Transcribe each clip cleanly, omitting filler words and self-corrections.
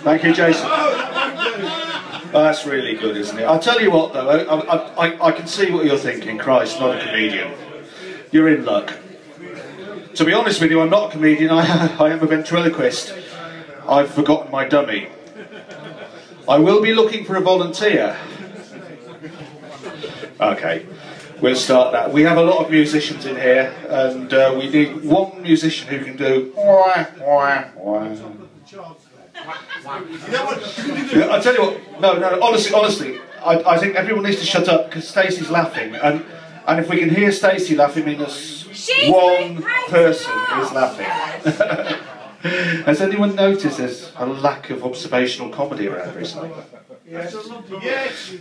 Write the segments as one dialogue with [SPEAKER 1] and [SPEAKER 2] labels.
[SPEAKER 1] Thank you, Jason. Oh, that's really good, isn't it? I'll tell you what, though, I can see what you're thinking. Christ, not a comedian. You're in luck. To be honest with you, I'm not a comedian, I am a ventriloquist. I've forgotten my dummy. I will be looking for a volunteer. Okay, we'll start that. We have a lot of musicians in here, and we need one musician who can do... I tell you what, no, honestly, I think everyone needs to shut up because Stacey's laughing, and if we can hear Stacey laughing, it means one person is laughing. Has anyone noticed there's a lack of observational comedy around recently? Yes.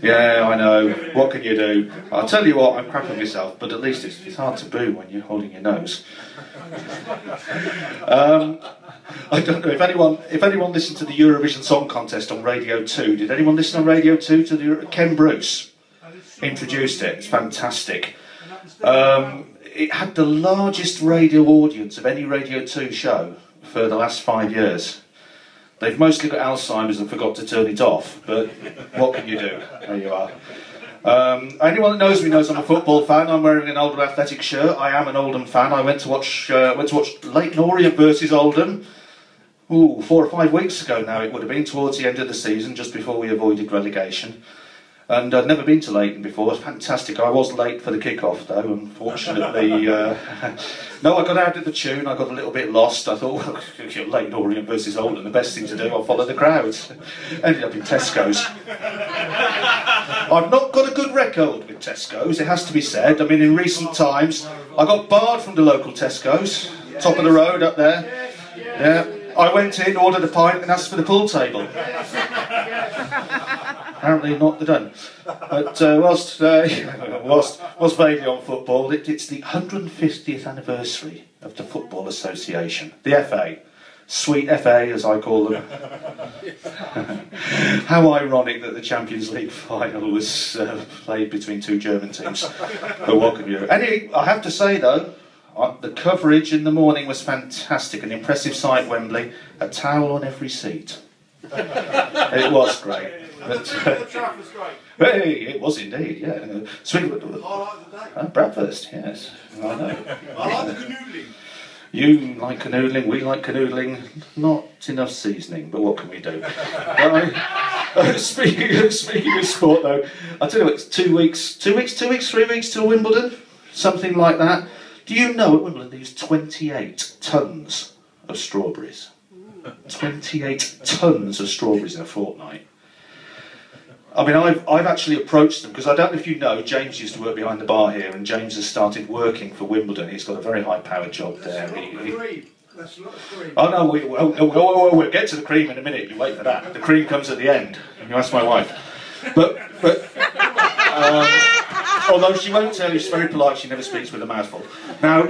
[SPEAKER 1] Yeah, I know. What can you do? I'll tell you what, I'm crapping myself, but at least it's hard to boo when you're holding your nose. I don't know if anyone listened to the Eurovision Song Contest on Radio 2. Did anyone listen on Radio 2 to Ken Bruce introduced it? It's fantastic. It had the largest radio audience of any Radio 2 show for the last 5 years. They've mostly got Alzheimer's and forgot to turn it off, but what can you do? There you are. Anyone that knows me knows I'm a football fan. I'm wearing an Oldham Athletic shirt. I am an Oldham fan. I went to watch Leyton Orient versus Oldham. 4 or 5 weeks ago now it would have been, towards the end of the season, just before we avoided relegation. And I'd never been to Leyton before. It was fantastic. I was late for the kick-off though, unfortunately. No, I got out of the tune. I got a little bit lost. I thought, well, Leyton Orient versus Oldham, the best thing to do, I'll follow the crowds. Ended up in Tesco's. I've not got a good record with Tesco's, it has to be said. I mean, in recent times, I got barred from the local Tesco's, top of the road up there. Yeah. I went in, ordered a pint and asked for the pool table. Apparently not done. But whilst vaguely on football, it's the 150th anniversary of the Football Association, the FA. Sweet FA, as I call them. How ironic that the Champions League final was played between two German teams. But what can you do? Anyway, I have to say though, the coverage in the morning was fantastic. An impressive sight, Wembley. A towel on every seat. It was great. But, hey, it was indeed, yeah. Breakfast, yes. I know.
[SPEAKER 2] I like the canoodling.
[SPEAKER 1] You like canoodling, we like canoodling. Not enough seasoning, but what can we do? Speaking of sport, though, I'll tell you what, it's 2 weeks, 3 weeks till Wimbledon, something like that. Do you know at Wimbledon they use 28 tonnes of strawberries? 28 tonnes of strawberries in a fortnight. I mean, I've actually approached them, because I don't know if you know, James used to work behind the bar here, and James has started working for Wimbledon. He's got a very high-powered job there.
[SPEAKER 2] That's not the cream.
[SPEAKER 1] Oh no, we'll get to the cream in a minute. You wait for that. The cream comes at the end. You ask my wife. But although she won't tell you, she's very polite. She never speaks with a mouthful. Now,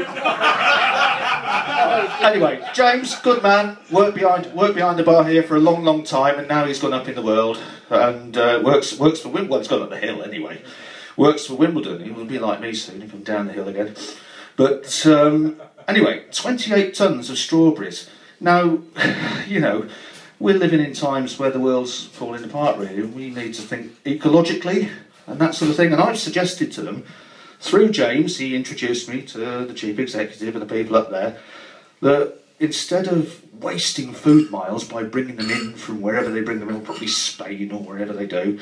[SPEAKER 1] anyway, James, good man. Worked behind the bar here for a long, long time, and now he's gone up in the world and works for Wimbledon. Well, he's gone up the hill anyway. Works for Wimbledon. He will be like me soon if I'm down the hill again. But anyway, 28 tonnes of strawberries. Now, you know, we're living in times where the world's falling apart, really. We need to think ecologically and that sort of thing. And I've suggested to them, through James, he introduced me to the chief executive and the people up there, that instead of wasting food miles by bringing them in from wherever they bring them in, probably Spain or wherever they do,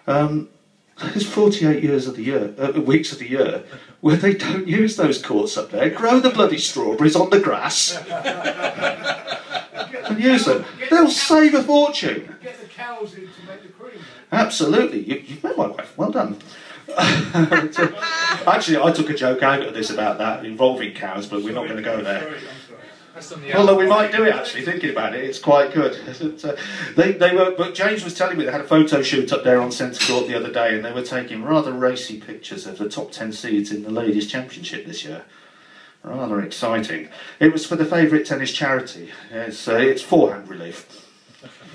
[SPEAKER 1] there's 48 years of the year, weeks of the year, where they don't use those courts up there. Grow the bloody strawberries on the grass and use them. They'll save a fortune.
[SPEAKER 2] Get the cows in to make the cream.
[SPEAKER 1] Absolutely. You've met my wife. Well done. Actually, I took a joke out of this about that, involving cows, but we're not going to go there. Although we might do it, actually, thinking about it, it's quite good. But James was telling me they had a photo shoot up there on Centre Court the other day, and they were taking rather racy pictures of the top 10 seeds in the Ladies' Championship this year. Rather exciting. It was for the favourite tennis charity. It's forehand relief.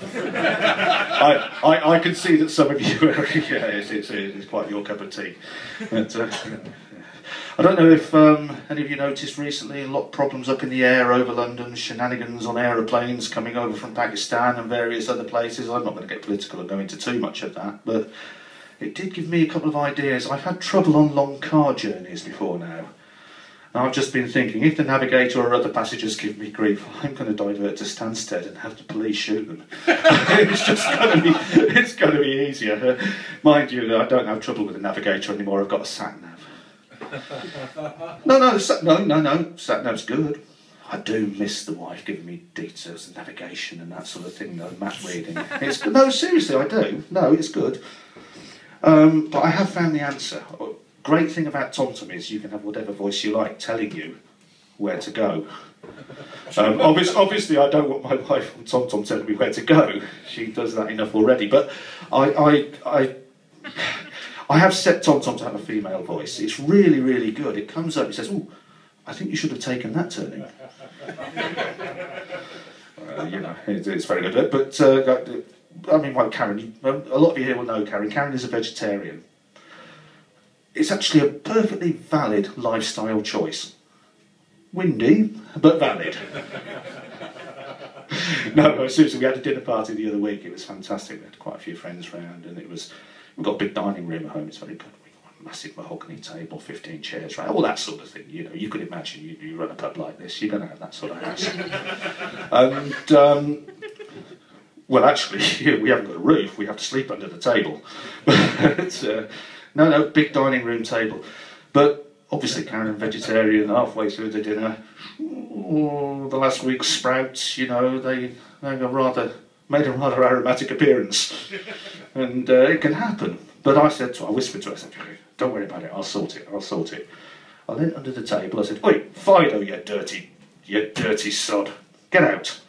[SPEAKER 1] I can see that some of you, yeah, it's quite your cup of tea. But, I don't know if any of you noticed recently a lot of problems up in the air over London, shenanigans on aeroplanes coming over from Pakistan and various other places. I'm not going to get political and go into too much of that, but it did give me a couple of ideas. I've had trouble on long car journeys before now. And I've just been thinking, if the navigator or other passengers give me grief, I'm going to divert to Stansted and have the police shoot them. It's going to be easier. Mind you, I don't have trouble with the navigator anymore. I've got a sat nav. No, sat nav's good. I do miss the wife giving me details of navigation and that sort of thing, though, map reading. No, seriously, I do. No, it's good. But I have found the answer. Great thing about TomTom is you can have whatever voice you like telling you where to go. Obviously, I don't want my wife on TomTom telling me where to go. She does that enough already. But I have set TomTom to have a female voice. It's really, really good. It comes up, it says, "Oh, I think you should have taken that turning." You know, it's very good. But I mean, well, Karen, a lot of you here will know Karen. Karen is a vegetarian. It's actually a perfectly valid lifestyle choice. Windy, but valid. No, seriously, we had a dinner party the other week. It was fantastic. We had quite a few friends round, and we've got a big dining room at home. It's very good. We've got a massive mahogany table, 15 chairs, right? All that sort of thing. You know, you could imagine you run a pub like this, you're going to have that sort of house. And well, actually, we haven't got a roof. We have to sleep under the table. But, no, big dining room table. But obviously, Karen, vegetarian, halfway through the dinner, the last week's sprouts, you know, they made a rather aromatic appearance. And it can happen. But I whispered to her, I said, "Don't worry about it, I'll sort it. I leant under the table, I said, 'Oi, Fido, you dirty sod, get out.'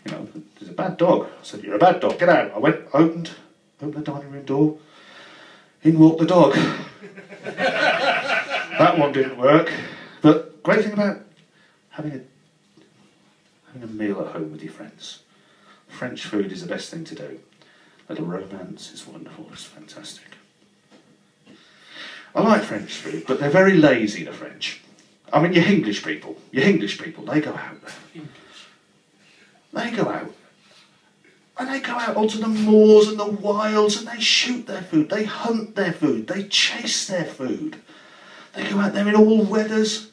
[SPEAKER 1] You know, there's a bad dog." I said, "You're a bad dog, get out." I went, opened the dining room door. In walked the dog. That one didn't work. But great thing about having a meal at home with your friends. French food is the best thing to do. A little romance is wonderful, it's fantastic. I like French food, but they're very lazy, the French. I mean, your English people, they go out. They go out. And they go out onto the moors and the wilds and they shoot their food, they hunt their food, they chase their food. They go out there in all weathers.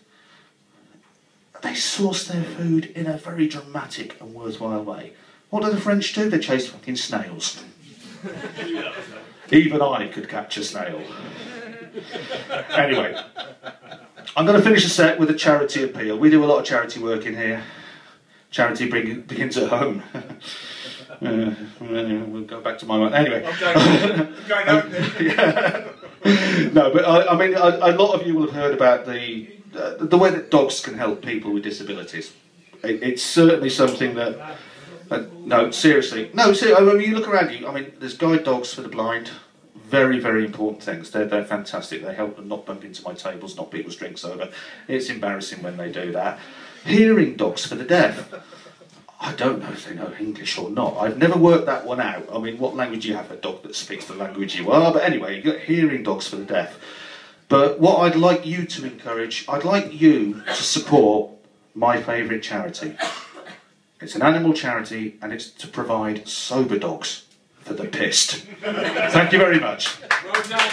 [SPEAKER 1] They source their food in a very dramatic and worthwhile way. What do the French do? They chase fucking snails. Even I could catch a snail. Anyway, I'm going to finish the set with a charity appeal. We do a lot of charity work in here. Charity begins at home. We'll go back to my mind. Anyway.
[SPEAKER 2] I'm going home then.
[SPEAKER 1] Yeah. No, but I mean, a lot of you will have heard about the way that dogs can help people with disabilities. It's certainly something that... no, seriously. No, seriously, I mean, you look around you, I mean, there's guide dogs for the blind. Very, very important things. They're fantastic. They help them not bump into my tables, knock people's drinks over. It's embarrassing when they do that. Hearing dogs for the deaf. I don't know if they know English or not. I've never worked that one out. I mean, what language do you have a dog that speaks the language you are? But anyway, you've got hearing dogs for the deaf. But what I'd like you to encourage, I'd like you to support my favourite charity. It's an animal charity and it's to provide sober dogs for the pissed. Thank you very much.
[SPEAKER 2] Well done.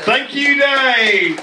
[SPEAKER 1] Thank you, Dave.